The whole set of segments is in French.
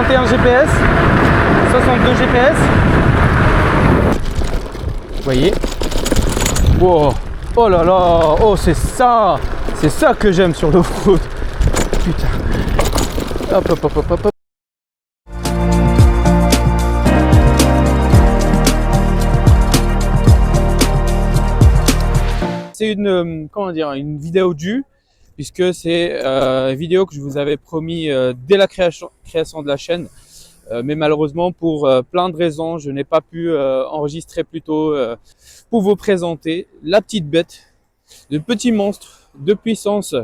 61 GPS, 62 GPS. Vous voyez? Wow. Oh là là, oh c'est ça que j'aime sur l'off-road. Putain. Hop hop hop hop hop. C'est une, comment dire, une vidéo due, puisque c'est une vidéo que je vous avais promis dès la création de la chaîne. Mais malheureusement, pour plein de raisons, je n'ai pas pu enregistrer plus tôt pour vous présenter la petite bête, le petit monstre de puissance,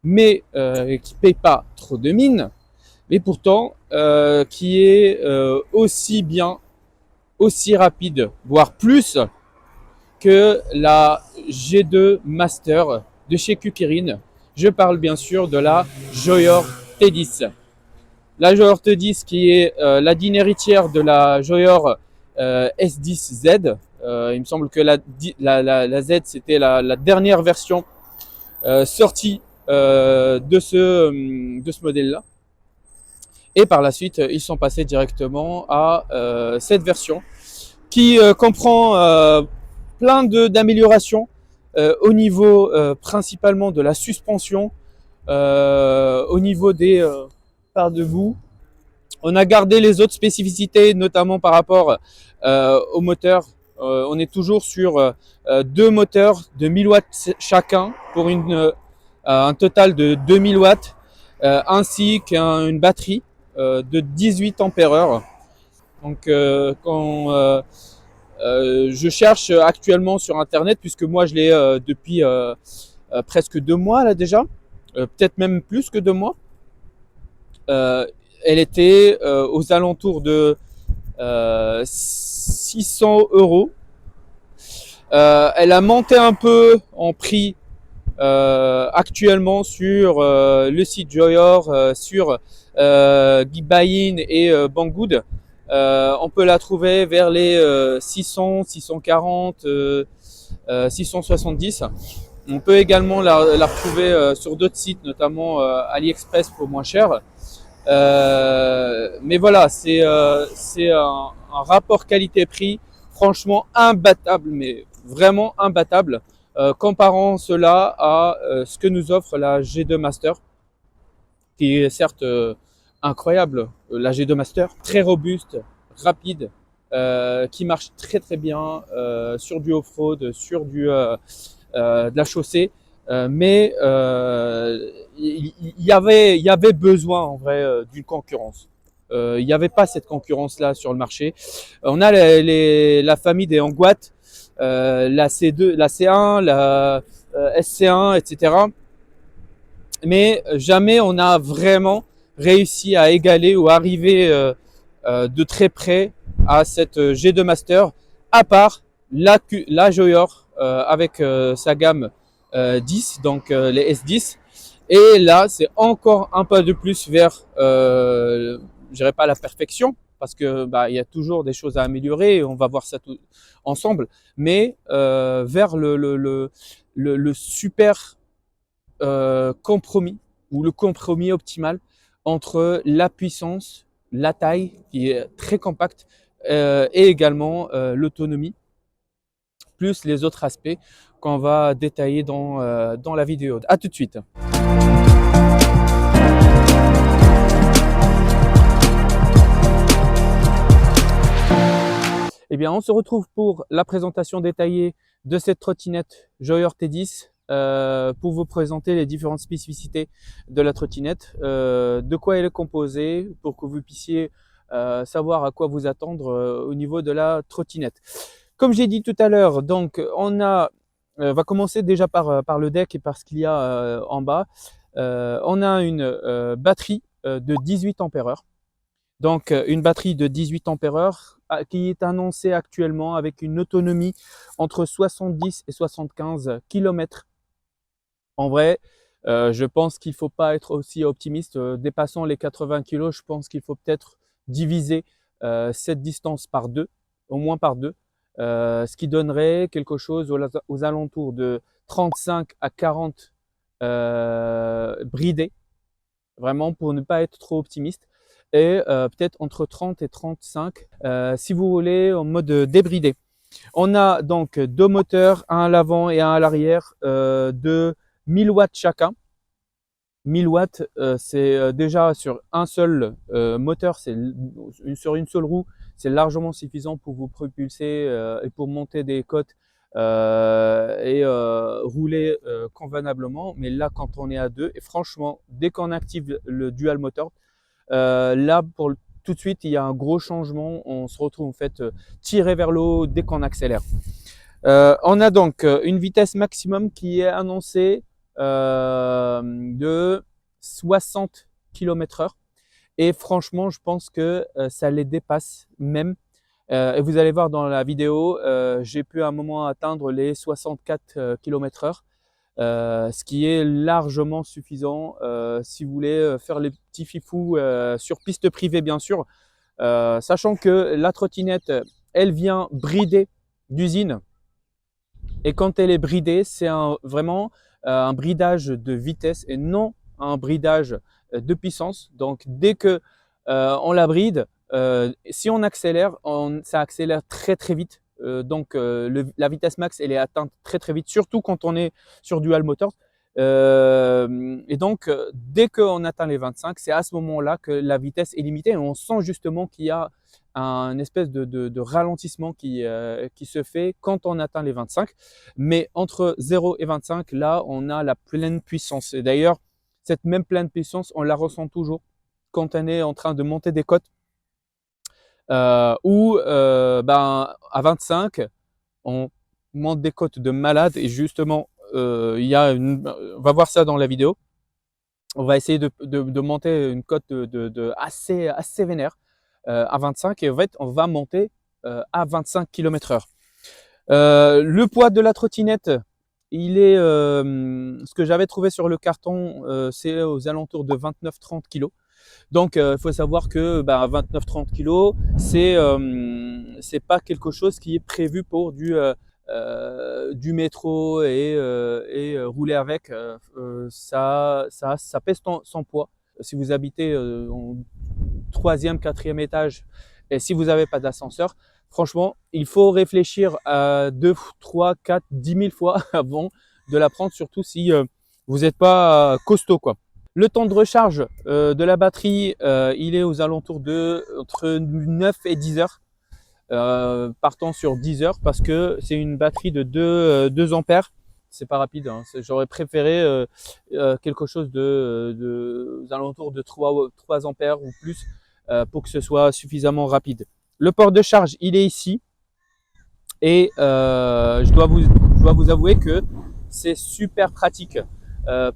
mais qui paye pas trop de mine, mais pourtant qui est aussi bien, aussi rapide, voire plus que la G2 Master de chez Kukirin. Je parle bien sûr de la Joyor T10. La Joyor T10 qui est la digne héritière de la Joyor S10Z. Il me semble que la Z c'était la dernière version sortie de ce modèle-là. Et par la suite, ils sont passés directement à cette version qui comprend plein d'améliorations au niveau principalement de la suspension, au niveau des parts de boue. On a gardé les autres spécificités, notamment par rapport au moteur. On est toujours sur deux moteurs de 1000 watts chacun pour un total de 2000 watts, ainsi qu'une batterie de 18 ampères-heure. Donc quand je cherche actuellement sur internet, puisque moi je l'ai depuis presque 2 mois là déjà, peut-être même plus que 2 mois. Elle était aux alentours de 600 €. Elle a monté un peu en prix actuellement sur le site Joyor, sur Geekbuy et Banggood. On peut la trouver vers les 600, 640, 670. On peut également la retrouver sur d'autres sites, notamment AliExpress pour moins cher. Mais voilà, c'est un rapport qualité-prix franchement imbattable, mais vraiment imbattable, comparant cela à ce que nous offre la G2 Master, qui est certes incroyable. La G2 Master, très robuste, rapide, qui marche très très bien sur du off-road, sur de la chaussée. Mais il y avait besoin en vrai d'une concurrence. Il n'y avait pas cette concurrence-là sur le marché. On a la famille des Angouat, la C2, la C1, la SC1, etc. Mais jamais on a vraiment réussi à égaler ou arriver de très près à cette G2 Master, à part la Joyor avec sa gamme 10, donc les S10. Et là, c'est encore un pas de plus vers, je dirais pas la perfection, parce que il y a toujours des choses à améliorer, et on va voir ça tout ensemble, mais vers le super compromis, ou le compromis optimal entre la puissance, la taille qui est très compacte, et également l'autonomie, plus les autres aspects qu'on va détailler dans la vidéo. À tout de suite. Eh bien, on se retrouve pour la présentation détaillée de cette trottinette Joyor T10, pour vous présenter les différentes spécificités de la trottinette, de quoi elle est composée, pour que vous puissiez savoir à quoi vous attendre au niveau de la trottinette. Comme j'ai dit tout à l'heure, donc on va commencer déjà par le deck et par ce qu'il y a en bas. On a une batterie de 18 ampères-heure. Donc une batterie de 18 ampères-heure qui est annoncée actuellement avec une autonomie entre 70 et 75 km. En vrai, je pense qu'il ne faut pas être aussi optimiste. Dépassant les 80 kg, je pense qu'il faut peut-être diviser cette distance par deux, au moins par deux, ce qui donnerait quelque chose aux alentours de 35 à 40 bridés, vraiment pour ne pas être trop optimiste. et peut-être entre 30 et 35 si vous voulez en mode débridé. On a donc deux moteurs, un à l'avant et un à l'arrière de 1000 watts chacun. 1000 watts, c'est déjà sur un seul moteur, sur une seule roue, c'est largement suffisant pour vous propulser et pour monter des côtes et rouler convenablement. Mais là, quand on est à deux, et franchement, dès qu'on active le dual motor, là, tout de suite, il y a un gros changement. On se retrouve en fait tiré vers le haut dès qu'on accélère. On a donc une vitesse maximum qui est annoncée de 60 km/h. Et franchement, je pense que ça les dépasse même. Et vous allez voir dans la vidéo, j'ai pu à un moment atteindre les 64 km/h. Ce qui est largement suffisant si vous voulez faire les petits fifous sur piste privée bien sûr, sachant que la trottinette, elle vient bridée d'usine et quand elle est bridée, c'est vraiment un bridage de vitesse et non un bridage de puissance. Donc dès que on la bride, si on accélère, ça accélère très très vite. Donc la vitesse max, elle est atteinte très très vite, surtout quand on est sur dual motor. Et donc dès qu'on atteint les 25, c'est à ce moment-là que la vitesse est limitée et on sent justement qu'il y a un espèce de ralentissement qui se fait quand on atteint les 25. Mais entre 0 et 25, là, on a la pleine puissance. Et d'ailleurs, cette même pleine puissance, on la ressent toujours quand on est en train de monter des côtes où à 25, on monte des côtes de malade et justement, on va voir ça dans la vidéo. On va essayer de monter une côte assez vénère à 25 et en fait, on va monter à 25 km/h. Le poids de la trottinette, il est, ce que j'avais trouvé sur le carton, c'est aux alentours de 29-30 kg. Donc, il faut savoir que 29-30 kg, c'est pas quelque chose qui est prévu pour du métro et rouler avec. Ça pèse son poids. Si vous habitez au troisième, quatrième étage et si vous n'avez pas d'ascenseur, franchement, il faut réfléchir à 2, 3, 4, 10 000 fois avant de la prendre, surtout si vous n'êtes pas costaud, quoi. Le temps de recharge de la batterie, il est aux alentours de entre 9 et 10 heures. Partant sur 10 heures parce que c'est une batterie de 2 ampères. C'est pas rapide, hein. J'aurais préféré quelque chose aux alentours de 3 ampères ou plus pour que ce soit suffisamment rapide. Le port de charge, il est ici et je dois vous avouer que c'est super pratique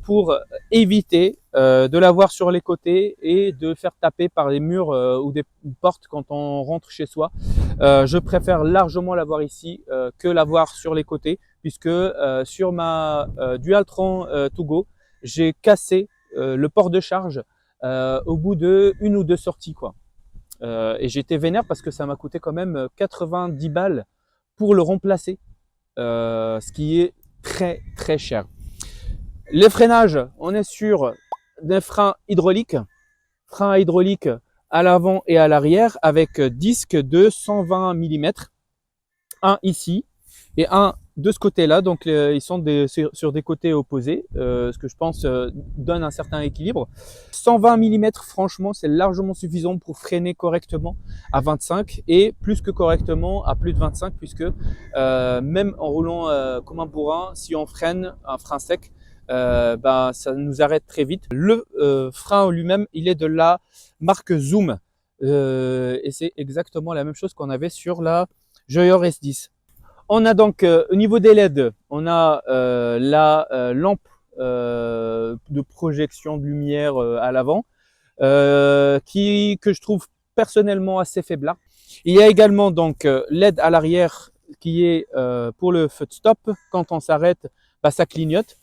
pour éviter de l'avoir sur les côtés et de faire taper par les murs ou des portes quand on rentre chez soi. Je préfère largement l'avoir ici que l'avoir sur les côtés puisque sur ma Dualtron To Go, j'ai cassé le port de charge au bout de 1 ou 2 sorties, quoi. Et j'étais vénère parce que ça m'a coûté quand même 90 balles pour le remplacer, ce qui est très très cher. Les freinages, on est sur des freins hydrauliques à l'avant et à l'arrière avec disque de 120 mm, un ici et un de ce côté-là. Donc ils sont sur des côtés opposés, ce que je pense donne un certain équilibre. 120 mm, franchement, c'est largement suffisant pour freiner correctement à 25 et plus que correctement à plus de 25 puisque même en roulant comme un bourrin, si on freine un frein sec, ça nous arrête très vite. Le frein lui-même, il est de la marque Zoom et c'est exactement la même chose qu'on avait sur la Joyer S10. On a donc au niveau des LED, on a la lampe de projection de lumière à l'avant que je trouve personnellement assez faiblard. Il y a également donc LED à l'arrière qui est pour le feu de stop. Quand on s'arrête, ça clignote.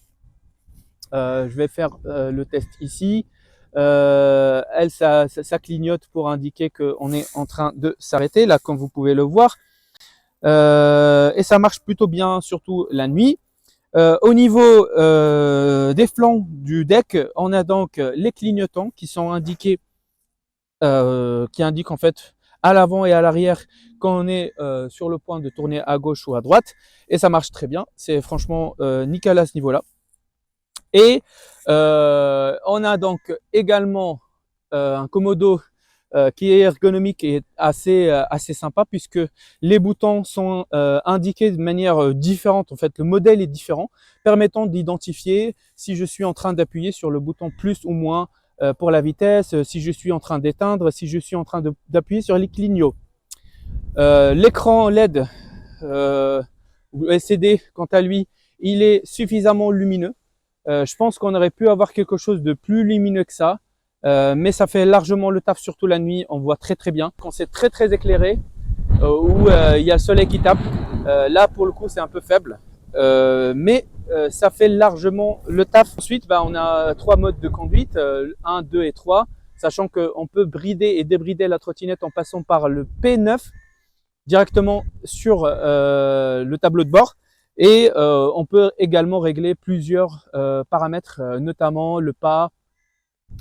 Je vais faire le test ici. Ça clignote pour indiquer qu'on est en train de s'arrêter, là comme vous pouvez le voir. Et ça marche plutôt bien, surtout la nuit. Au niveau des flancs du deck, on a donc les clignotants qui sont indiqués qui indique en fait à l'avant et à l'arrière quand on est sur le point de tourner à gauche ou à droite. Et ça marche très bien. C'est franchement nickel à ce niveau-là. Et on a donc également un Komodo qui est ergonomique et assez sympa puisque les boutons sont indiqués de manière différente. En fait, le modèle est différent, permettant d'identifier si je suis en train d'appuyer sur le bouton plus ou moins pour la vitesse, si je suis en train d'éteindre, si je suis en train d'appuyer sur les clignots. L'écran LED ou LCD, quant à lui, il est suffisamment lumineux. Je pense qu'on aurait pu avoir quelque chose de plus lumineux que ça, mais ça fait largement le taf, surtout la nuit. On voit très très bien. Quand c'est très éclairé, où il y a le soleil qui tape, là pour le coup c'est un peu faible, mais ça fait largement le taf. Ensuite, on a 3 modes de conduite, 1, 2 et 3, sachant qu'on peut brider et débrider la trottinette en passant par le P9 directement sur le tableau de bord. Et on peut également régler plusieurs paramètres, notamment le pas,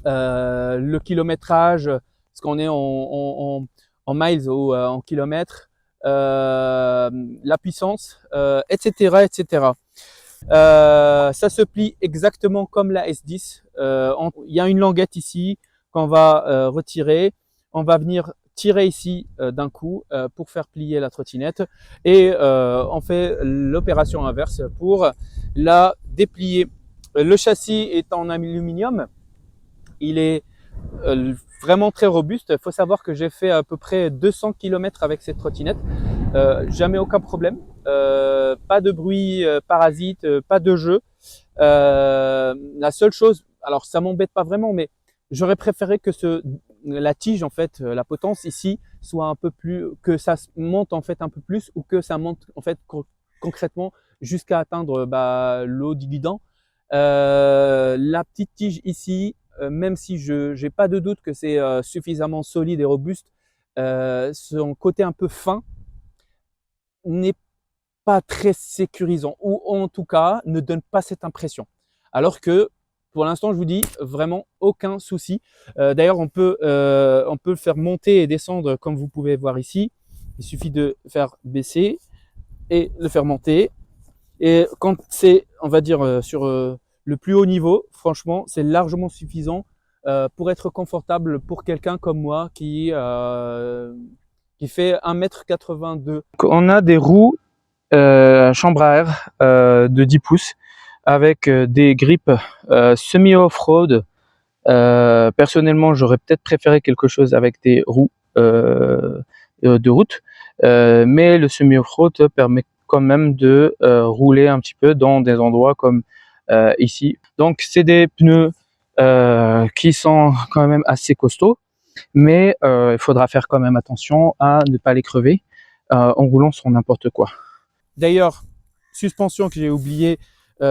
le kilométrage, parce qu'on est en miles ou en kilomètres, la puissance, etc. etc. Ça se plie exactement comme la S10. Il y a une languette ici qu'on va retirer. On va venir tirer ici d'un coup pour faire plier la trottinette et on fait l'opération inverse pour la déplier. Le châssis est en aluminium. Il est vraiment très robuste. Il faut savoir que j'ai fait à peu près 200 km avec cette trottinette. Jamais aucun problème. Pas de bruit parasite, pas de jeu. La seule chose, alors ça m'embête pas vraiment, mais j'aurais préféré que la tige, en fait, la potence ici, soit un peu plus, que ça monte en fait un peu plus ou que ça monte en fait concrètement jusqu'à atteindre le haut du guidon. La petite tige ici, même si je n'ai pas de doute que c'est suffisamment solide et robuste, son côté un peu fin n'est pas très sécurisant ou en tout cas ne donne pas cette impression. Alors que pour l'instant, je vous dis vraiment aucun souci. D'ailleurs, on peut le faire monter et descendre comme vous pouvez voir ici. Il suffit de faire baisser et le faire monter. Et quand c'est, on va dire, sur le plus haut niveau, franchement, c'est largement suffisant pour être confortable pour quelqu'un comme moi qui fait 1,82 m. On a des roues chambre à air de 10 pouces avec des grippes semi-off-road. Personnellement, j'aurais peut-être préféré quelque chose avec des roues de route, mais le semi-off-road permet quand même de rouler un petit peu dans des endroits comme ici. Donc c'est des pneus qui sont quand même assez costauds, mais il faudra faire quand même attention à ne pas les crever en roulant sur n'importe quoi. D'ailleurs, suspension que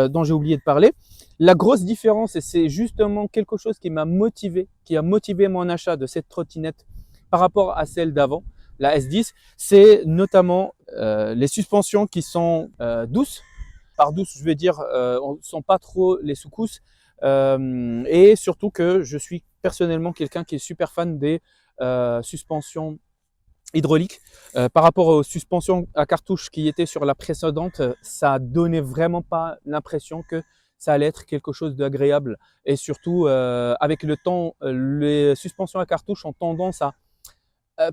dont j'ai oublié de parler. La grosse différence, et c'est justement quelque chose qui m'a motivé, qui a motivé mon achat de cette trottinette par rapport à celle d'avant, la S10, c'est notamment les suspensions qui sont douces. Par douce, je veux dire, on ne sent pas trop les secousses. Et surtout que je suis personnellement quelqu'un qui est super fan des suspensions hydraulique. Par rapport aux suspensions à cartouche qui étaient sur la précédente, ça donnait vraiment pas l'impression que ça allait être quelque chose d'agréable. Et surtout, avec le temps, les suspensions à cartouche ont tendance à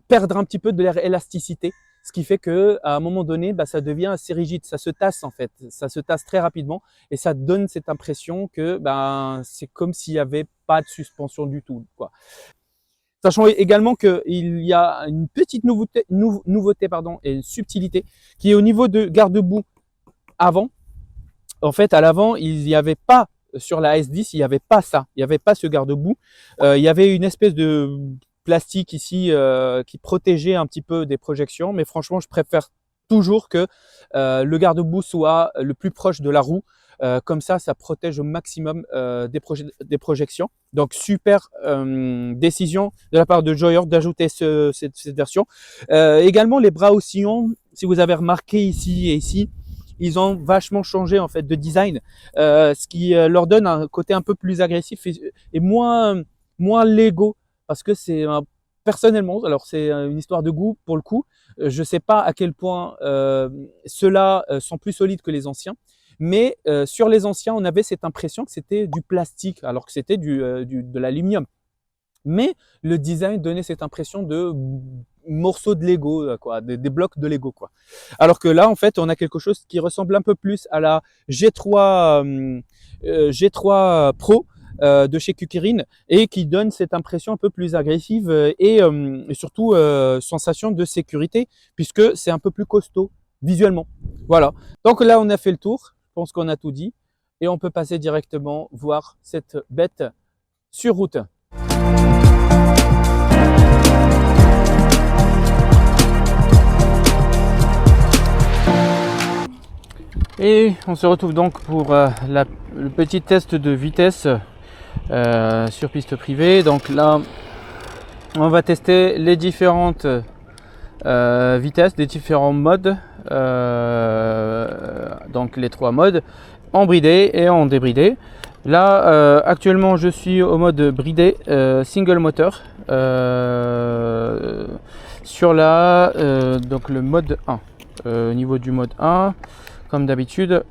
perdre un petit peu de leur élasticité, ce qui fait que à un moment donné, ça devient assez rigide, ça se tasse en fait, ça se tasse très rapidement et ça donne cette impression que c'est comme s'il n'y avait pas de suspension du tout, quoi. Sachant également qu'il y a une petite nouveauté et une subtilité qui est au niveau de garde-boue avant. En fait, à l'avant, il n'y avait pas, sur la S10, il n'y avait pas ça. Il n'y avait pas ce garde-boue. Il y avait une espèce de plastique ici qui protégeait un petit peu des projections. Mais franchement, je préfère toujours que le garde-boue soit le plus proche de la roue. Comme ça protège au maximum des projections. Donc, super décision de la part de Joyer d'ajouter cette version. Également, les bras oscillants, si vous avez remarqué ici et ici, ils ont vachement changé en fait de design, ce qui leur donne un côté un peu plus agressif et moins Lego, parce que c'est personnellement, alors c'est une histoire de goût pour le coup, je ne sais pas à quel point ceux-là sont plus solides que les anciens, mais sur les anciens, on avait cette impression que c'était du plastique, alors que c'était de l'aluminium. Mais le design donnait cette impression de morceaux de Lego, quoi, des blocs de Lego, quoi. Alors que là, en fait, on a quelque chose qui ressemble un peu plus à la G3 Pro de chez Kukirin et qui donne cette impression un peu plus agressive et surtout sensation de sécurité puisque c'est un peu plus costaud visuellement. Voilà. Donc là, on a fait le tour. Je pense qu'on a tout dit et on peut passer directement voir cette bête sur route. Et on se retrouve donc pour le petit test de vitesse sur piste privée. Donc là, on va tester les différentes vitesses, des différents modes. Donc les 3 modes, en bridé et en débridé. Là, actuellement, je suis au mode bridé, single moteur, sur donc le mode 1. Au niveau du mode 1, comme d'habitude,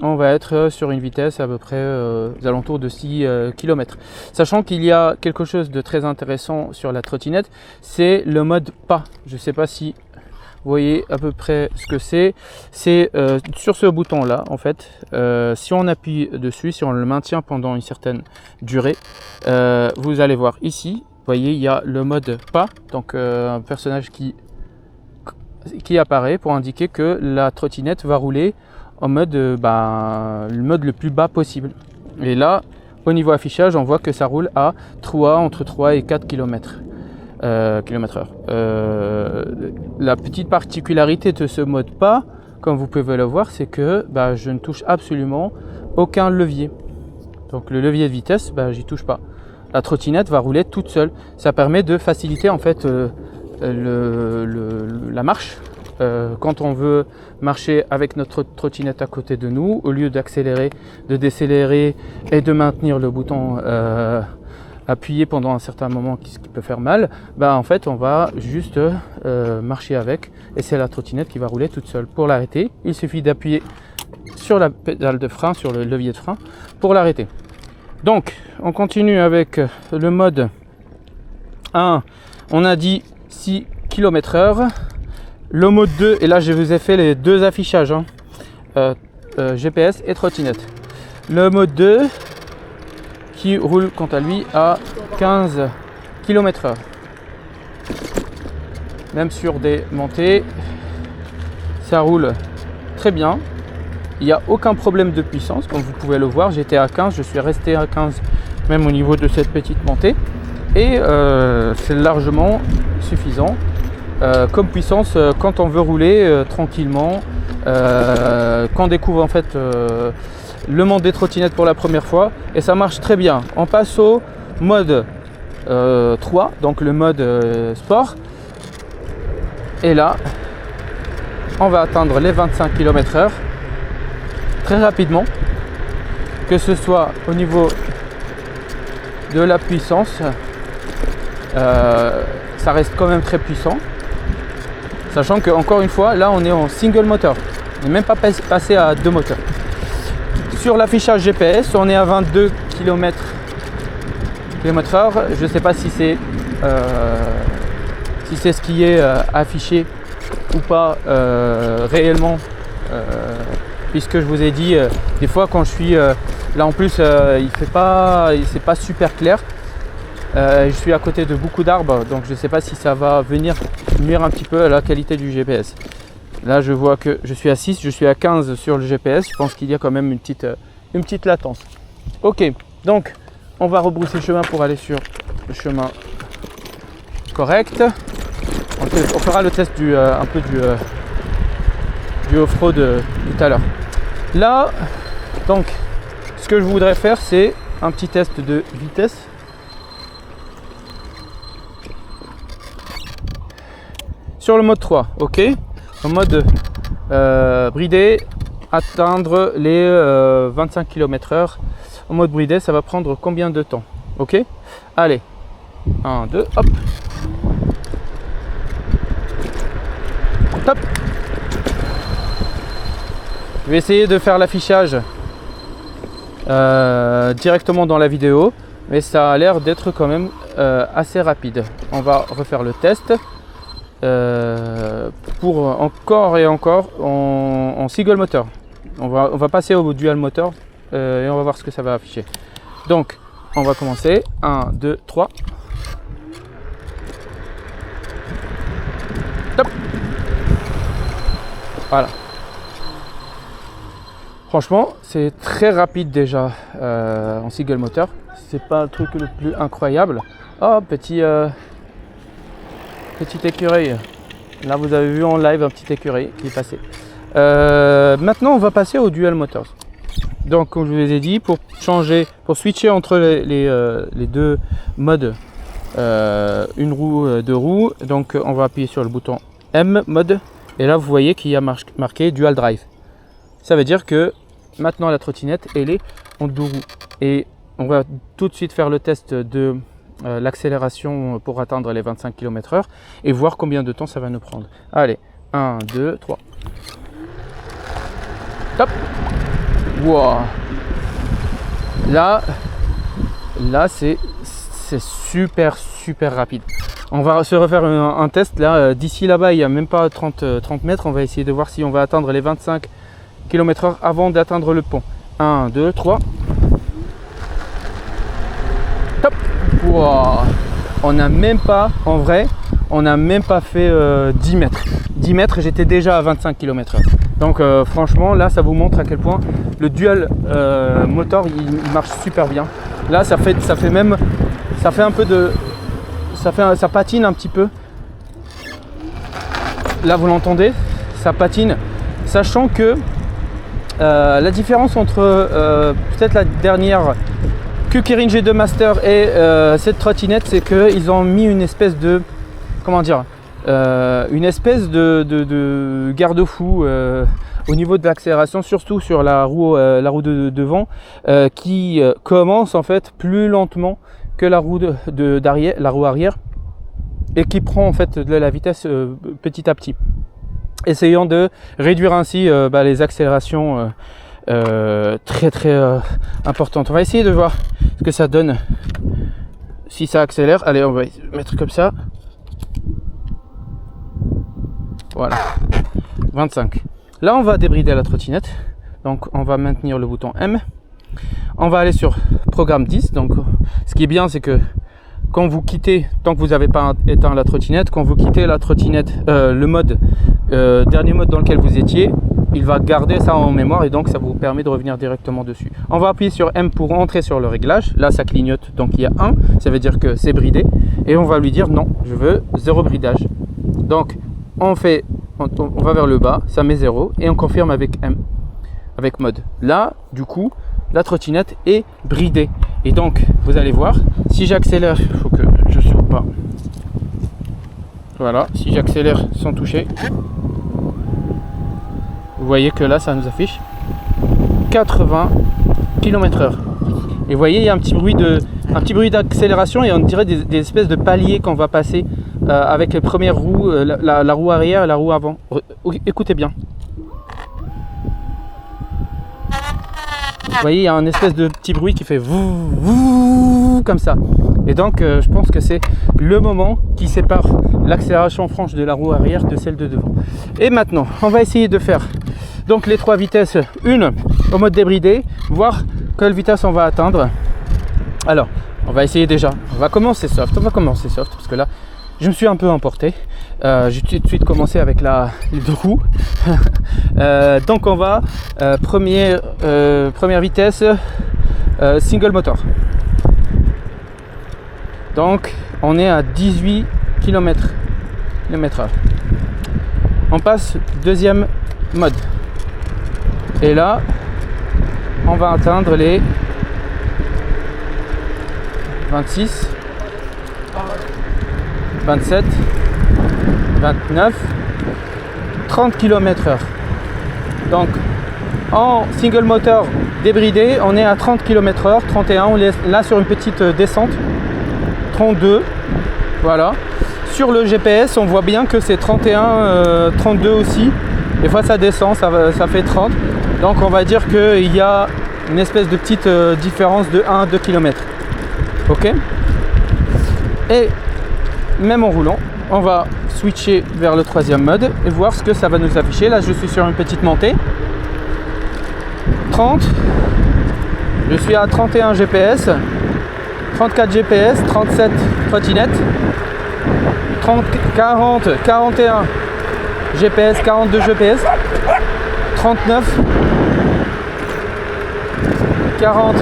on va être sur une vitesse à peu près aux alentours de 6 km. Sachant qu'il y a quelque chose de très intéressant sur la trottinette, c'est le mode pas. Je ne sais pas si vous voyez à peu près ce que c'est. C'est sur ce bouton là, en fait, si on appuie dessus, si on le maintient pendant une certaine durée, vous allez voir ici, vous voyez, il y a le mode pas, donc un personnage qui apparaît pour indiquer que la trottinette va rouler en mode, le mode le plus bas possible. Et là, au niveau affichage, on voit que ça roule à entre 3 et 4 km/h. La petite particularité de ce mode pas, comme vous pouvez le voir, c'est que je ne touche absolument aucun levier. Donc le levier de vitesse, j'y touche pas. La trottinette va rouler toute seule. Ça permet de faciliter en fait la marche. Quand on veut marcher avec notre trottinette à côté de nous, au lieu d'accélérer, de décélérer et de maintenir le bouton appuyé pendant un certain moment, ce qui peut faire mal, en fait on va juste marcher avec et c'est la trottinette qui va rouler toute seule. Pour l'arrêter, il suffit d'appuyer sur la pédale de frein, sur le levier de frein pour l'arrêter. Donc on continue avec le mode 1, on a dit 6 km/h. Le mode 2, et là je vous ai fait les deux affichages, GPS et trottinette. Le mode 2 qui roule quant à lui à 15 km/h. Même sur des montées, ça roule très bien. Il n'y a aucun problème de puissance, comme vous pouvez le voir. J'étais à 15, je suis resté à 15 même au niveau de cette petite montée. Et c'est largement suffisant comme puissance quand on veut rouler tranquillement, quand on découvre en fait le monde des trottinettes pour la première fois, et ça marche très bien. On passe au mode 3, donc le mode sport, et là on va atteindre les 25 km/h très rapidement, que ce soit au niveau de la puissance, ça reste quand même très puissant. Sachant que, encore une fois, là on est en single moteur, on n'est même pas passé à 2 moteurs. Sur l'affichage GPS, on est à 22 km/h. Je ne sais pas si c'est ce qui est affiché ou pas réellement, puisque je vous ai dit, des fois quand je suis là en plus, c'est pas super clair. Je suis à côté de beaucoup d'arbres, donc je ne sais pas si ça va venir nuire un petit peu à la qualité du GPS. Là je vois que je suis à 6, je suis à 15 sur le GPS, je pense qu'il y a quand même une petite latence. Ok, donc on va rebrousser chemin pour aller sur le chemin correct. On fera le test un peu du off-road tout à l'heure. Là, donc ce que je voudrais faire, c'est un petit test de vitesse. Sur le mode 3, ok, en mode bridé, atteindre les 25 km/h. En mode bridé, ça va prendre combien de temps? Ok, allez, 1, 2, hop. Top. Je vais essayer de faire l'affichage directement dans la vidéo, mais ça a l'air d'être quand même assez rapide. On va refaire le test pour encore et encore en single moteur. On va passer au dual moteur et on va voir ce que ça va afficher. Donc on va commencer. 1, 2, 3. Top. Voilà. Franchement, c'est très rapide déjà en single moteur. C'est pas le truc le plus incroyable. Oh, petit écureuil. Là, vous avez vu en live un petit écureuil qui est passé. Maintenant, on va passer au dual motors. Donc, comme je vous ai dit, pour switcher entre les deux modes, une roue, deux roues. Donc, on va appuyer sur le bouton M mode. Et là, vous voyez qu'il y a marqué dual drive. Ça veut dire que maintenant la trottinette elle est en deux roues. Et on va tout de suite faire le test de l'accélération pour atteindre les 25 km/h et voir combien de temps ça va nous prendre. Allez, 1, 2, 3. Top. Wow. Là c'est super rapide. On va se refaire un test là. D'ici là-bas, il n'y a même pas 30 mètres. On va essayer de voir si on va atteindre les 25 km/h avant d'atteindre le pont. 1, 2, 3. Top. Wow. On n'a même pas, en vrai, on n'a même pas fait 10 mètres. 10 mètres, j'étais déjà à 25 km/h. Donc franchement, là, ça vous montre à quel point le dual moteur, il marche super bien. Là, ça fait un peu de... Ça patine un petit peu. Là, vous l'entendez, ça patine. Sachant que la différence entre peut-être la dernière Q-Keirin G2 Master et cette trottinette, c'est qu'ils ont mis une espèce de... Comment dire, une espèce de garde-fou au niveau de l'accélération, surtout sur la roue de devant, qui commence en fait plus lentement que la roue d'arrière, la roue arrière, et qui prend en fait de la vitesse petit à petit, essayant de réduire ainsi les accélérations très importantes. On va essayer de voir ce que ça donne si ça accélère. Allez, on va mettre comme ça. Voilà, 25. Là, on va débrider la trottinette. Donc, on va maintenir le bouton M. On va aller sur programme 10. Donc, ce qui est bien, c'est que quand vous quittez, tant que vous n'avez pas éteint la trottinette, quand vous quittez la trottinette, le mode, dernier mode dans lequel vous étiez, il va garder ça en mémoire et donc ça vous permet de revenir directement dessus. On va appuyer sur M pour entrer sur le réglage. Là, ça clignote. Donc, il y a 1. Ça veut dire que c'est bridé. Et on va lui dire non, je veux 0 bridage. Donc, on va vers le bas, ça met 0 et on confirme avec M, avec mode. Là, du coup, la trottinette est bridée. Et donc, vous allez voir, si j'accélère, il faut que je saute pas. Voilà, si j'accélère sans toucher, vous voyez que là, ça nous affiche 80 km/h. Et vous voyez, il y a un petit bruit d'accélération et on dirait des espèces de paliers qu'on va passer avec les premières roues, la roue arrière et la roue avant. Écoutez bien. Vous voyez, il y a un espèce de petit bruit qui fait vou, vou, comme ça. Et donc, je pense que c'est le moment qui sépare l'accélération franche de la roue arrière de celle de devant. Et maintenant, on va essayer de faire donc les 3 vitesses, une au mode débridé, voir quelle vitesse on va atteindre. Alors, on va essayer déjà. On va commencer soft parce que là, je me suis un peu emporté. J'ai tout de suite commencé avec les deux roues. Donc on va première vitesse single motor. Donc on est à 18 km/h. On passe deuxième mode. Et là, on va atteindre les 26, 27, 29, 30 km/h. Donc en single moteur débridé, on est à 30 km/h, 31, on est là sur une petite descente, 32, voilà. sur le GPS, on voit bien que c'est 31, 32 aussi. Des fois ça descend, ça fait 30. Donc on va dire qu'il y a une espèce de petite différence de 1 à 2 km. Ok. Et même en roulant, on va switcher vers le troisième mode et voir ce que ça va nous afficher. Là je suis sur une petite montée. 30. Je suis à 31 GPS. 34 GPS, 37 trottinette, 30, 40, 41 GPS, 42 GPS, 39, 40,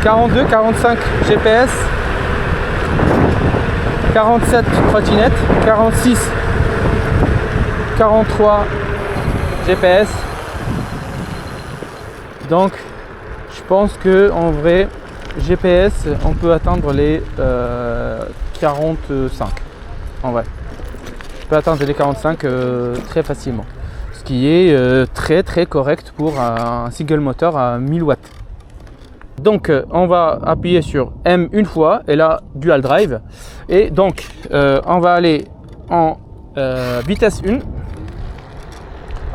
42, 45 GPS, 47 trottinette, 46, 43 GPS. Donc je pense que en vrai GPS on peut atteindre les 45 en vrai. Je peux atteindre les 45 très facilement. Ce qui est très correct pour un single moteur à 1000 watts. Donc on va appuyer sur M une fois et là dual drive. Et donc on va aller en vitesse 1.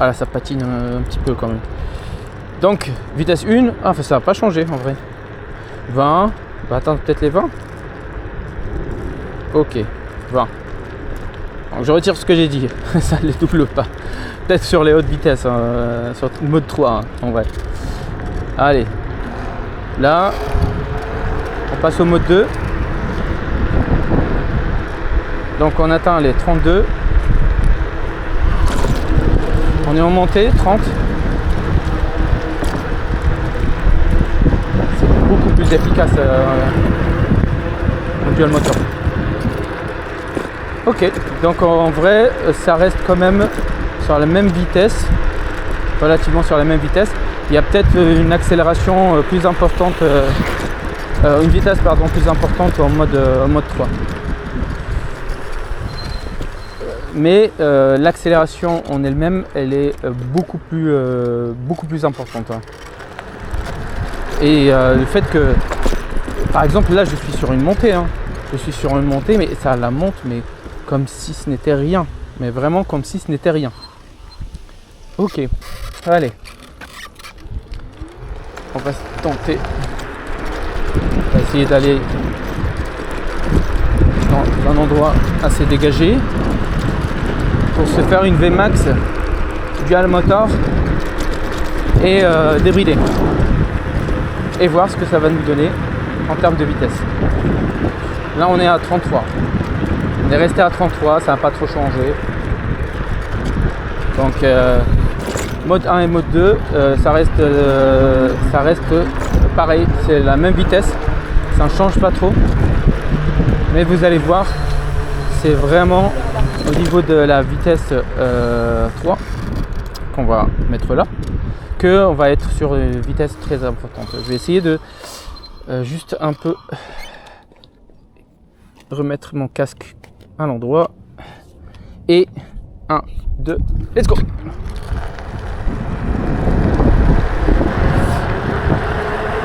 Ah là ça patine un petit peu quand même. Donc vitesse 1, enfin ça n'a pas changé en vrai. 20, on va attendre peut-être les 20. Ok, 20. Donc je retire ce que j'ai dit, ça ne les double pas. Peut-être sur les hautes vitesses, sur le mode 3 en vrai. Allez, là, on passe au mode 2. Donc on atteint les 32. On est en montée, 30. Beaucoup plus efficace en dual moteur. Ok, donc en vrai ça reste quand même sur la même vitesse, relativement sur la même vitesse. Il y a peut-être une accélération plus importante, une vitesse pardon plus importante en mode 3. Mais l'accélération en elle-même, elle est beaucoup plus importante. Hein. Et le fait que, par exemple, là, je suis sur une montée. Hein. Je suis sur une montée, mais ça la monte, mais comme si ce n'était rien. Mais vraiment comme si ce n'était rien. Ok, allez. On va tenter. On va essayer d'aller dans un endroit assez dégagé pour se faire une VMAX dual motor et débridé. Et voir ce que ça va nous donner en termes de vitesse. Là on est à 33. On est resté à 33, ça n'a pas trop changé. Donc mode 1 et mode 2, ça reste pareil, c'est la même vitesse, ça ne change pas trop. Mais vous allez voir, c'est vraiment au niveau de la vitesse 3 qu'on va mettre là, qu'on va être sur une vitesse très importante. Je vais essayer de juste un peu remettre mon casque à l'endroit. Et 1, 2, let's go!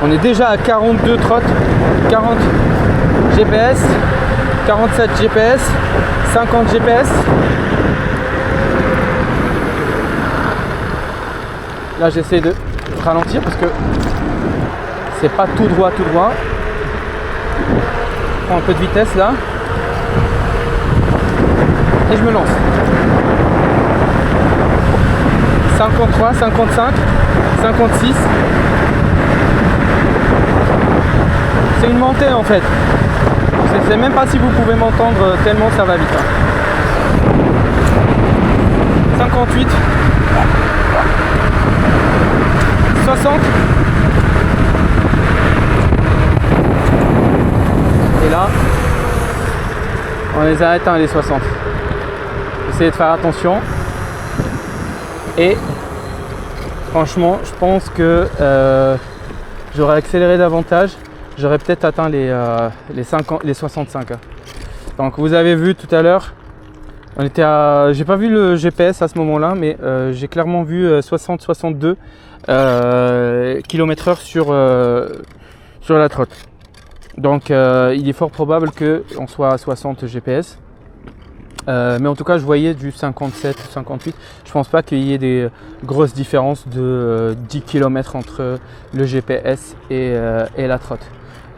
On est déjà à 42 trottes, 40 GPS, 47 GPS, 50 GPS. Là j'essaie de ralentir parce que c'est pas tout droit. Je prends un peu de vitesse là. Et je me lance. 53, 55, 56. C'est une montée en fait. Je sais même pas si vous pouvez m'entendre tellement ça va vite. 58. 60. Et là, on les a atteint les 60. Essayez de faire attention. Et franchement, je pense que j'aurais accéléré davantage. J'aurais peut-être atteint les 65. Donc vous avez vu tout à l'heure, on était à, j'ai pas vu le GPS à ce moment-là, mais j'ai clairement vu 60-62 km/h sur la trotte. Donc il est fort probable qu'on soit à 60 GPS. Mais en tout cas je voyais du 57 ou 58. Je pense pas qu'il y ait des grosses différences de 10 km entre le GPS et la trotte.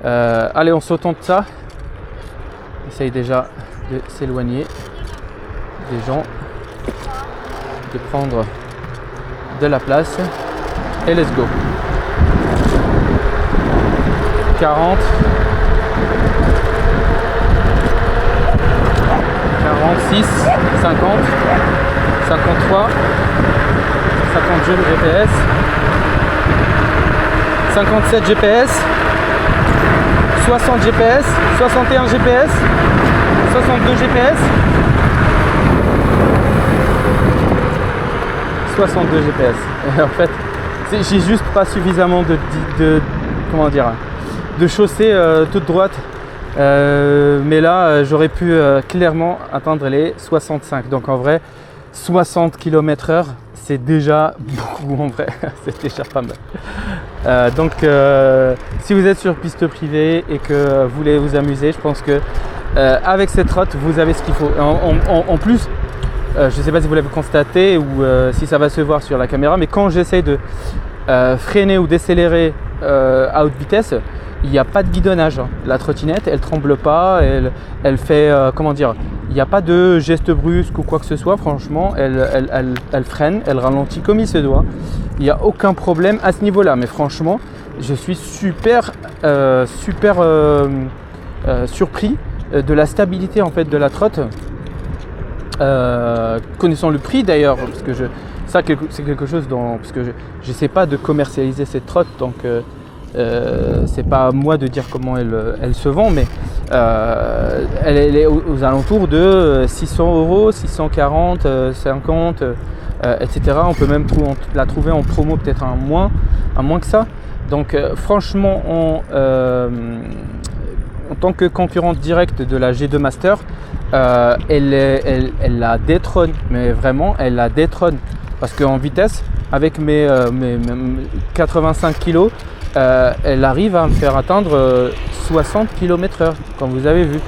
Allez, on se tente ça. Essaye déjà de s'éloigner des gens, de prendre de la place et let's go. 40, 46, 50, 53, 52 GPS, 57 GPS, 60 GPS, 61 GPS, 62 GPS, 62 GPS. Et en fait, j'ai juste pas suffisamment de chaussée toute droite. Mais là, j'aurais pu clairement atteindre les 65. Donc en vrai, 60 km/h, c'est déjà beaucoup en vrai. C'est déjà pas mal. Donc si vous êtes sur piste privée et que vous voulez vous amuser, je pense que avec cette trotte, vous avez ce qu'il faut. En plus, je ne sais pas si vous l'avez constaté ou si ça va se voir sur la caméra, mais quand j'essaie de freiner ou décélérer à haute vitesse, il n'y a pas de guidonnage. La trottinette, elle tremble pas, elle fait, il n'y a pas de geste brusque ou quoi que ce soit. Franchement, elle freine, elle ralentit comme il se doit. Il n'y a aucun problème à ce niveau-là. Mais franchement, je suis super surpris de la stabilité en fait de la trotte. Connaissant le prix d'ailleurs, parce que c'est quelque chose parce que je sais pas de commercialiser cette trotte, donc c'est pas à moi de dire comment elle se vend, mais elle est aux alentours de 600 €, 640, 50, etc. On peut même la trouver en promo peut-être à moins que ça. Donc franchement, en tant que concurrente directe de la G2 Master, elle la détrône, mais vraiment elle la détrône, parce qu'en vitesse, avec mes 85 kg, elle arrive à me faire atteindre 60 km/h, comme vous avez vu.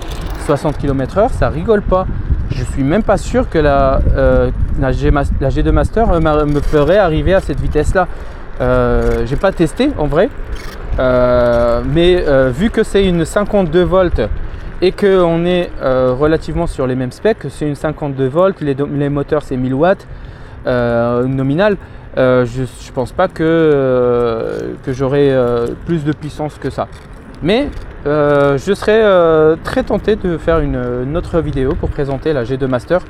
60 km/h, ça rigole pas. Je suis même pas sûr que la G2 Master me ferait arriver à cette vitesse-là. J'ai pas testé en vrai, mais vu que c'est une 52 volts et qu'on est relativement sur les mêmes specs, c'est une 52 volts, les moteurs c'est 1000 watts nominal. Je pense pas que j'aurai plus de puissance que ça, mais je serais très tenté de faire une autre vidéo pour présenter la G2 Master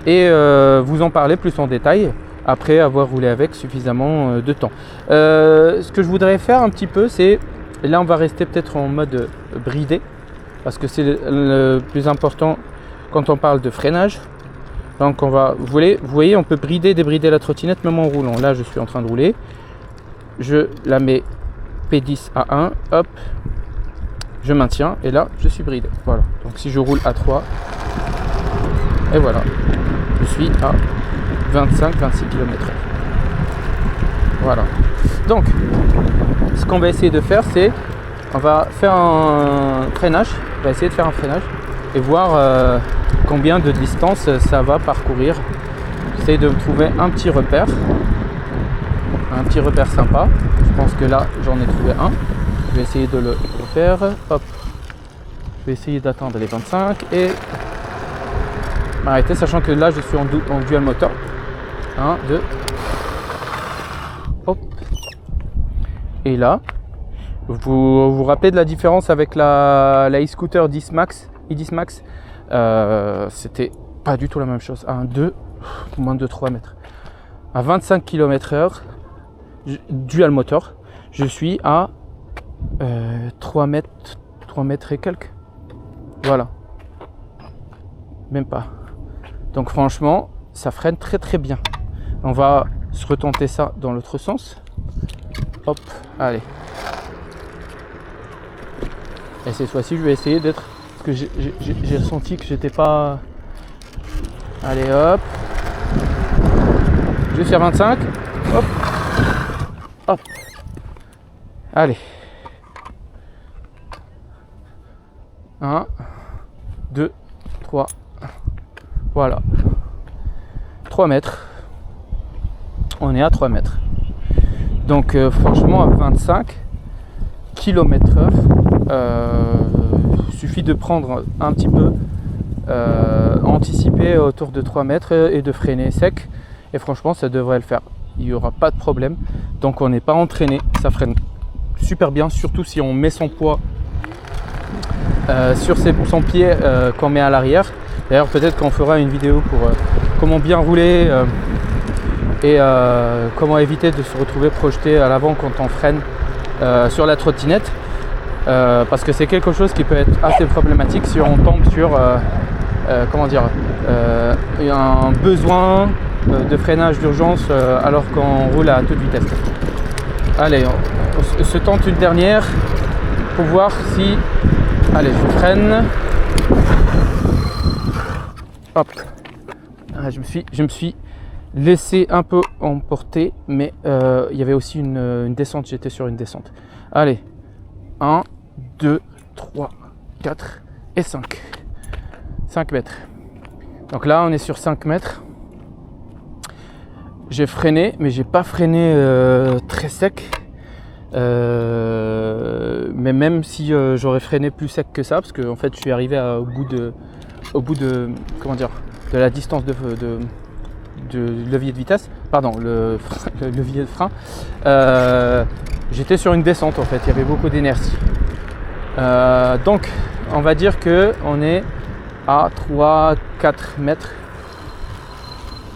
et vous en parler plus en détail après avoir roulé avec suffisamment de temps. Ce que je voudrais faire un petit peu, c'est, là on va rester peut-être en mode bridé, parce que c'est le plus important quand on parle de freinage. Donc vous voyez, on peut brider, débrider la trottinette même en roulant. Là je suis en train de rouler, je la mets P10 à 1, hop, je maintiens et là je suis bridé. Voilà, donc si je roule à 3, et voilà, je suis à 25-26 km/h. Voilà, donc ce qu'on va essayer de faire, c'est on va faire un freinage, on va essayer de faire un freinage et voir combien de distance ça va parcourir. J'essaie de trouver un petit repère sympa. Je pense que là j'en ai trouvé un. Je vais essayer de le refaire. Hop, je vais essayer d'atteindre les 25 et m'arrêter, sachant que là je suis en dual moteur. 1, 2, hop, et là vous vous rappelez de la différence avec la e-scooter 10 Max, e10 Max, c'était pas du tout la même chose. 1, 2, moins de 3 mètres. À 25 km/h, dual moteur, je suis à 3 mètres et quelques. Voilà. Même pas. Donc franchement, ça freine très très bien. On va se retenter ça dans l'autre sens. Hop, allez. Et cette fois-ci, je vais essayer d'être... Parce que j'ai ressenti que j'étais pas... Allez, hop. Je vais faire 25. Hop. Hop. Allez. 1, 2, 3. Voilà. 3 mètres. On est à 3 mètres. Donc franchement à 25 km/h, suffit de prendre un petit peu, anticiper autour de 3 mètres et de freiner sec. Et franchement ça devrait le faire. Il n'y aura pas de problème. Donc on n'est pas entraîné. Ça freine super bien, surtout si on met son poids sur son pied qu'on met à l'arrière. D'ailleurs peut-être qu'on fera une vidéo pour comment bien rouler et comment éviter de se retrouver projeté à l'avant quand on freine sur la trottinette, parce que c'est quelque chose qui peut être assez problématique si on tombe sur comment dire, un besoin de freinage d'urgence alors qu'on roule à toute vitesse. Allez, on se tente une dernière pour voir si... Allez, je freine. Hop. Ah, je me suis laissé un peu emporter, mais il y avait aussi une descente, j'étais sur une descente. Allez, 1, 2, 3, 4 et 5. 5 mètres. Donc là, on est sur 5 mètres. J'ai freiné, mais j'ai pas freiné très sec. Mais même si j'aurais freiné plus sec que ça, parce que en fait, je suis arrivé au bout de comment dire, de la distance de levier de vitesse, pardon, le levier de frein, j'étais sur une descente en fait, il y avait beaucoup d'inertie. Donc on va dire que on est à 3-4 mètres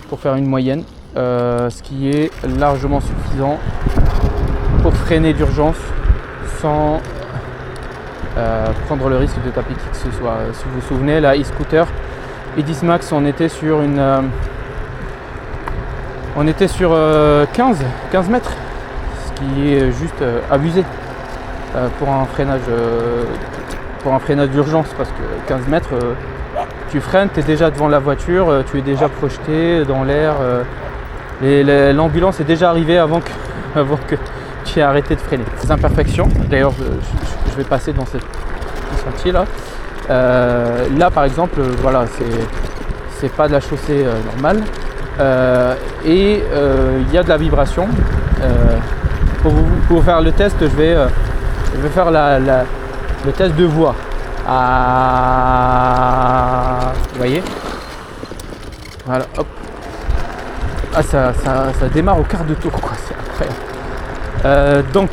pour faire une moyenne, ce qui est largement suffisant pour freiner d'urgence sans prendre le risque de taper qui que ce soit. Si vous vous souvenez, la e-scooter Edis Max, on était sur 15 mètres, ce qui est juste abusé pour un freinage d'urgence, parce que 15 mètres, tu freines, tu es déjà devant la voiture, tu es déjà projeté dans l'air, l'ambulance est déjà arrivée avant que tu aies arrêté de freiner. Ces imperfections, d'ailleurs je vais passer dans ce sentier là. Là par exemple, voilà, c'est pas de la chaussée normale. Et il y a de la vibration. Pour faire le test, je vais faire le test de voix. Vous voyez, voilà, hop. Ah, ça démarre au quart de tour, quoi, c'est incroyable. Donc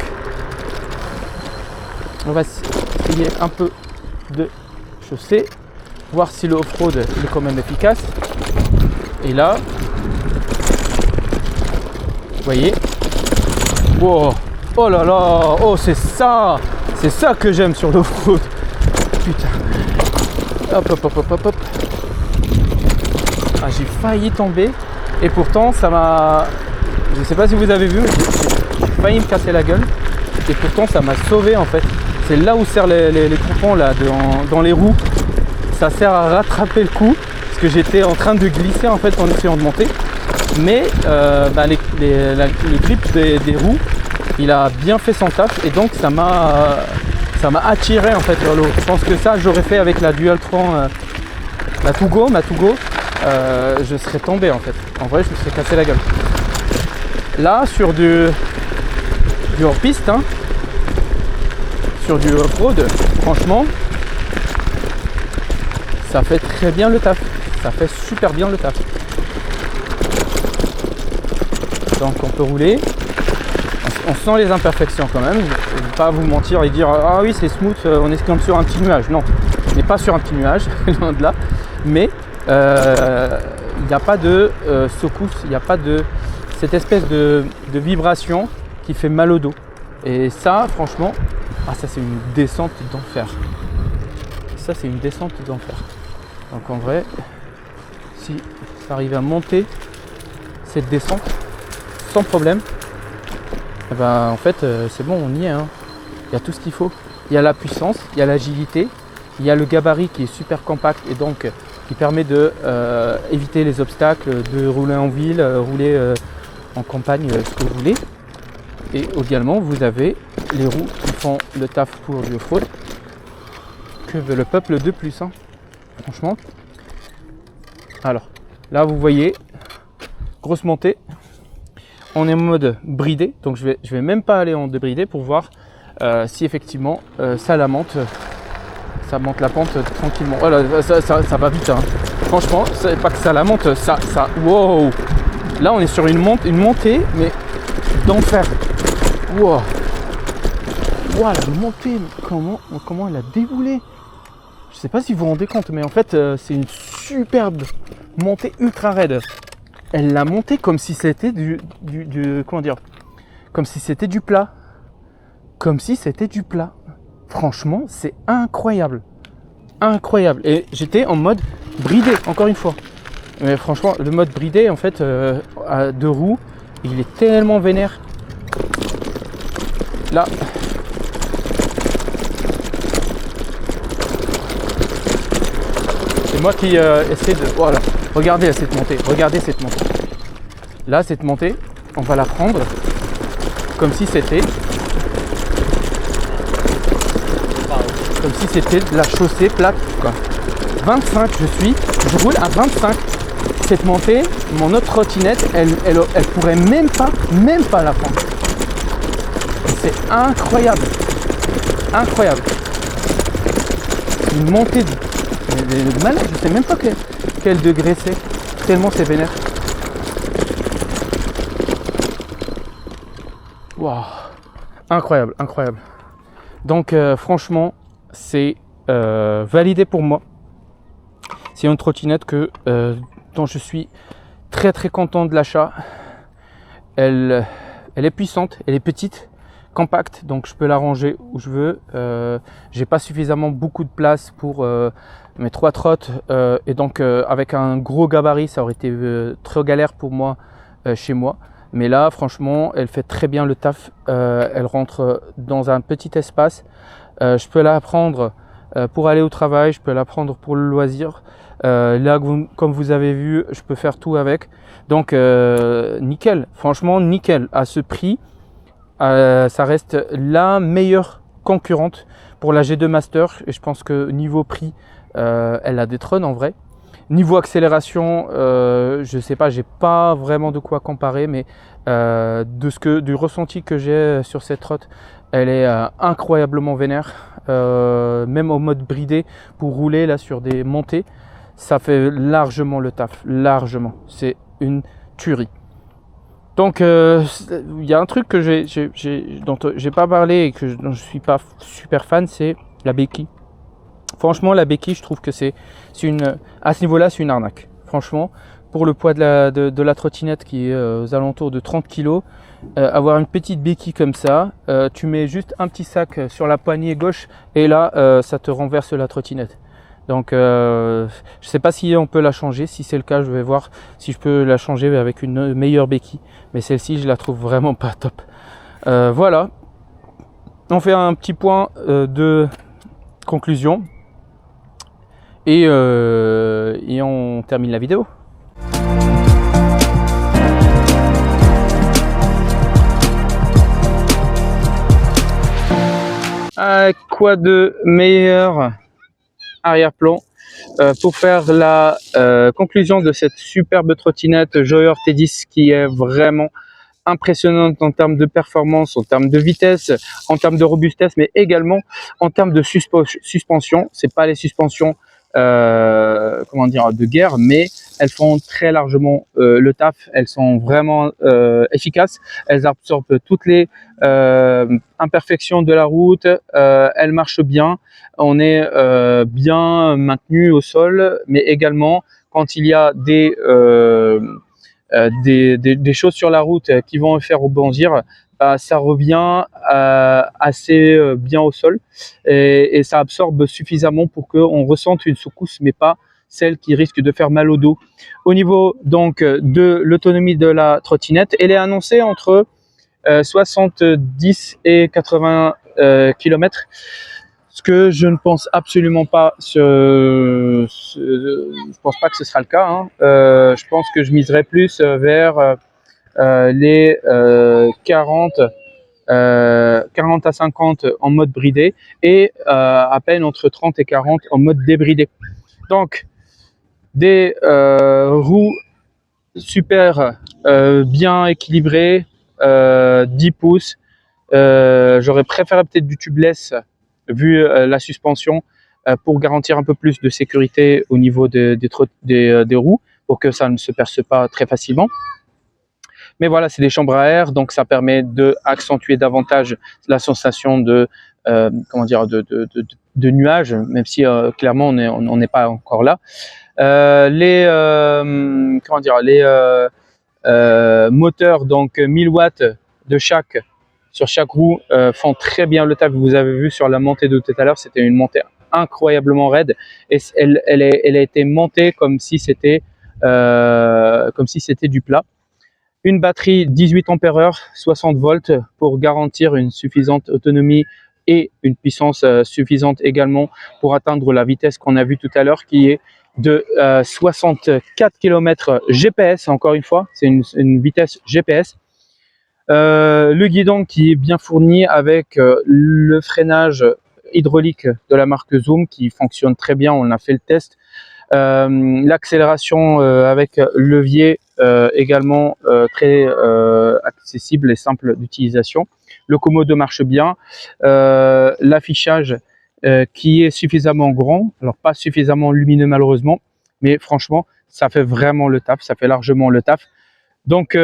on va essayer un peu de chaussée, voir si le off-road est quand même efficace. Et là, vous voyez, wow, oh là là, oh c'est ça que j'aime sur l'off-road. Putain, hop hop hop hop hop hop. Ah, j'ai failli tomber et pourtant ça m'a, je sais pas si vous avez vu, mais j'ai failli me casser la gueule et pourtant ça m'a sauvé en fait. C'est là où servent les crampons là dans les roues, ça sert à rattraper le coup. Parce que j'étais en train de glisser en fait en essayant de monter, mais les grips des roues, il a bien fait son taf et donc ça m'a attiré en fait vers le haut. Je pense que ça j'aurais fait avec la Dualtron, ma Tugo, je serais tombé en fait. En vrai je me serais cassé la gueule. Là sur du hors-piste, hein, sur du off-road, franchement ça fait très bien le taf. Ça fait super bien le taf. Donc on peut rouler. On sent les imperfections quand même. Je ne vais pas vous mentir et dire ah oui c'est smooth, on est comme sur un petit nuage. Non, on n'est pas sur un petit nuage, loin de là. Mais il n'y a pas de secousse, il n'y a pas de cette espèce de vibration qui fait mal au dos. Et ça franchement, ça c'est une descente d'enfer. Ça c'est une descente d'enfer. Donc en vrai, si ça arrive à monter cette descente sans problème, en fait c'est bon, on y est, hein. Il y a tout ce qu'il faut. Il y a la puissance, il y a l'agilité, il y a le gabarit qui est super compact et donc qui permet de éviter les obstacles, de rouler en ville, rouler en campagne, ce que vous voulez. Et également vous avez les roues qui font le taf pour du off-road, que que veut le peuple de plus, hein. Franchement. Alors, là vous voyez, grosse montée. On est en mode bridé, donc je vais même pas aller en débridé pour voir si effectivement ça monte la pente tranquillement. Voilà, ça va vite, hein. Franchement, c'est pas que ça la monte, ça, wow. Là on est sur une montée, mais d'enfer. Wow. Wow, la montée, comment elle a déboulé. Je sais pas si vous vous rendez compte, mais en fait c'est une superbe montée ultra raide. Elle l'a montée comme si c'était comment dire, comme si c'était du plat. Comme si c'était du plat. Franchement, c'est incroyable. Incroyable. Et j'étais en mode bridé, encore une fois. Mais franchement, le mode bridé, en fait, à 2 roues, il est tellement vénère. Là. C'est moi qui essaie de... Voilà. Regardez cette montée. Regardez cette montée. Là, cette montée, on va la prendre comme si c'était... Comme si c'était de la chaussée plate, quoi. 25, je roule à 25. Cette montée, mon autre trottinette, elle pourrait même pas la prendre. C'est incroyable. Incroyable. Une montée de malade, je sais même pas quel degré c'est. Tellement c'est vénère. Waouh. Incroyable, incroyable. Donc franchement, c'est validé pour moi. C'est une trottinette dont je suis très très content de l'achat. Elle est puissante, elle est petite, compacte, donc je peux la ranger où je veux. J'ai pas suffisamment beaucoup de place pour mes 3 trottes et donc avec un gros gabarit, ça aurait été trop galère pour moi chez moi. Mais là, franchement, elle fait très bien le taf. Elle rentre dans un petit espace. Je peux la prendre pour aller au travail, je peux la prendre pour le loisir. Là, comme vous avez vu, je peux faire tout avec. Donc, nickel. Franchement, nickel. À ce prix, ça reste la meilleure concurrente pour la G2 Master. Et je pense que niveau prix, elle la détrône en vrai. Niveau accélération, je sais pas, j'ai pas vraiment de quoi comparer, mais du ressenti que j'ai sur cette trotte, elle est incroyablement vénère. Même en mode bridé pour rouler là sur des montées, ça fait largement le taf, largement. C'est une tuerie. Donc il y a un truc que dont j'ai pas parlé et dont je suis pas super fan, c'est la béquille. Franchement, la béquille, je trouve que à ce niveau-là, c'est une arnaque. Franchement, pour le poids de la trottinette qui est aux alentours de 30 kg, avoir une petite béquille comme ça, tu mets juste un petit sac sur la poignée gauche et là, ça te renverse la trottinette. Donc, je ne sais pas si on peut la changer. Si c'est le cas, je vais voir si je peux la changer avec une meilleure béquille. Mais celle-ci, je la trouve vraiment pas top. Voilà. On fait un petit point de conclusion. Et on termine la vidéo. Quoi de meilleur arrière-plan pour faire la conclusion de cette superbe trottinette Joyer T10 qui est vraiment impressionnante en termes de performance, en termes de vitesse, en termes de robustesse, mais également en termes de suspension. C'est pas les suspensions comment dire, de guerre, mais elles font très largement le taf. Elles sont vraiment efficaces. Elles absorbent toutes les imperfections de la route. Elles marchent bien. On est bien maintenu au sol, mais également quand il y a des choses sur la route qui vont faire rebondir, ça revient assez bien au sol et ça absorbe suffisamment pour qu'on ressente une secousse, mais pas celle qui risque de faire mal au dos. Au niveau donc de l'autonomie de la trottinette, elle est annoncée entre 70 et 80 km. Ce que je ne pense absolument pas, je pense pas que ce sera le cas, hein. Je pense que je miserai plus vers les 40 40 à 50 en mode bridé et à peine entre 30 et 40 en mode débridé. Donc, des roues super bien équilibrées, 10 pouces. J'aurais préféré peut-être du tubeless vu la suspension pour garantir un peu plus de sécurité au niveau des roues pour que ça ne se perce pas très facilement. Mais voilà, c'est des chambres à air, donc ça permet d'accentuer davantage la sensation de, comment dire, de nuages, même si clairement on n'est pas encore là. Comment dire, les moteurs, donc 1000 watts sur chaque roue, font très bien le taf. Vous avez vu sur la montée de tout à l'heure, c'était une montée incroyablement raide et elle a été montée comme si c'était du plat. Une batterie 18 ampères-heure, 60 volts pour garantir une suffisante autonomie et une puissance suffisante également pour atteindre la vitesse qu'on a vue tout à l'heure qui est de 64 km GPS, encore une fois, c'est une vitesse GPS. Le guidon qui est bien fourni avec le freinage hydraulique de la marque Zoom qui fonctionne très bien, on a fait le test. L'accélération avec levier également très accessible et simple d'utilisation. Le Komodo marche bien. L'affichage qui est suffisamment grand, alors pas suffisamment lumineux malheureusement, mais franchement ça fait vraiment le taf, ça fait largement le taf. Donc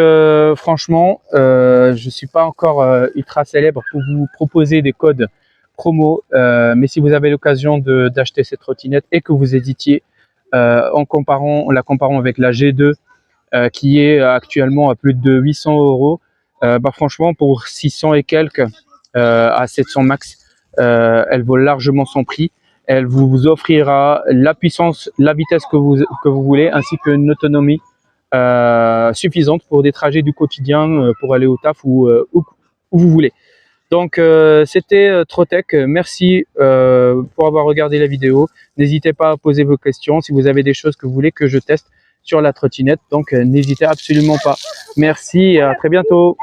franchement, je ne suis pas encore ultra célèbre pour vous proposer des codes promo, mais si vous avez l'occasion d'acheter cette trottinette et que vous hésitiez en la comparant avec la G2 qui est actuellement à plus de 800 €, bah franchement pour 600 et quelques à 700 max, elle vaut largement son prix. Elle vous offrira la puissance, la vitesse que vous voulez, ainsi qu'une autonomie suffisante pour des trajets du quotidien, pour aller au taf ou où vous voulez. Donc c'était Trotec, merci pour avoir regardé la vidéo. N'hésitez pas à poser vos questions si vous avez des choses que vous voulez que je teste sur la trottinette. Donc n'hésitez absolument pas. Merci et à très bientôt.